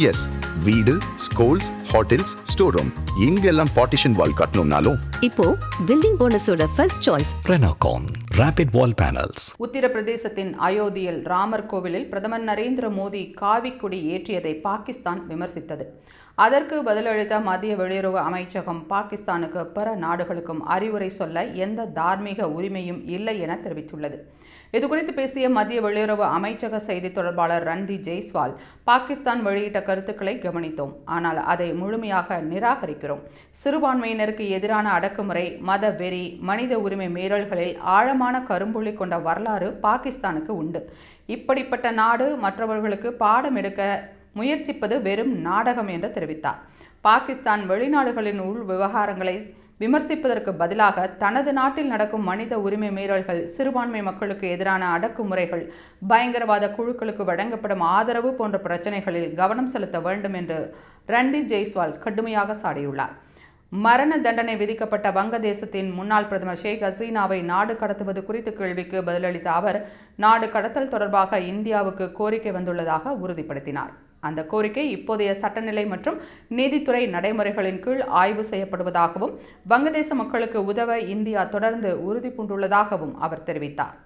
S, வீடு, schools, hotels, store room இங்கெல்லாம் partition wall கட்டணும்னாலும் இப்போ பில்டிங் போனஸோட first choice Renocon Rapid Wall Panels. உத்தரப்பிரதேசத்தின் அயோத்தியில் ராமர் கோவிலில் பிரதமர் நரேந்திர மோடி காவிக்கொடி ஏற்றியதை பாகிஸ்தான் விமர்சித்தது. அதற்கு பதிலளித்த மத்திய வெளியுறவு அமைச்சகம், பாகிஸ்தானுக்கு பிற நாடுகளுக்கும் அறிவுரை சொல்ல எந்த தார்மீக உரிமையும் இல்லை என தெரிவித்துள்ளது. இதுகுறித்து பேசிய மத்திய வெளியுறவு அமைச்சக செய்தி தொடர்பாளர் ரன்தீப் ஜெய்ஸ்வால், பாகிஸ்தான் வெளியிட்ட கருத்துக்களை கவனித்தோம், ஆனால் அதை முழுமையாக நிராகரிக்கிறோம். சிறுபான்மையினருக்கு எதிரான அடக்குமுறை, மத வெறி, மனித உரிமை மீறல்களில் ஆழமான கரும்புள்ளி கொண்ட வரலாறு பாகிஸ்தானுக்கு உண்டு. இப்படிப்பட்ட நாடு மற்றவர்களுக்கு பாடம் எடுக்க முயற்சிப்பது வெறும் நாடகம் என்று தெரிவித்தார். பாகிஸ்தான் வெளிநாடுகளின் உள் விவகாரங்களை விமர்சிப்பதற்கு பதிலாக தனது நாட்டில் நடக்கும் மனித உரிமை மீறல்கள், சிறுபான்மை மக்களுக்கு எதிரான அடக்குமுறைகள், பயங்கரவாத குழுக்களுக்கு வழங்கப்படும் ஆதரவு போன்ற பிரச்சனைகளில் கவனம் செலுத்த வேண்டும் என்று ரன்தீப் ஜெய்ஸ்வால் கடுமையாக சாடியுள்ளார். மரண தண்டனை விதிக்கப்பட்ட வங்கதேசத்தின் முன்னாள் பிரதமர் ஷேக் ஹசீனாவை நாடு கடத்துவது குறித்த கேள்விக்கு பதிலளித்த அவர், நாடு கடத்தல் தொடர்பாக இந்தியாவுக்கு கோரிக்கை வந்துள்ளதாக உறுதிப்படுத்தினார். அந்த கோரிக்கை இப்போதைய சட்டநிலை மற்றும் நீதித்துறை நடைமுறைகளின் கீழ் ஆய்வு செய்யப்படுவதாகவும், வங்கதேச மக்களுக்கு உதவ இந்தியா தொடர்ந்து உறுதி பூண்டுள்ளதாகவும் அவர் தெரிவித்தார்.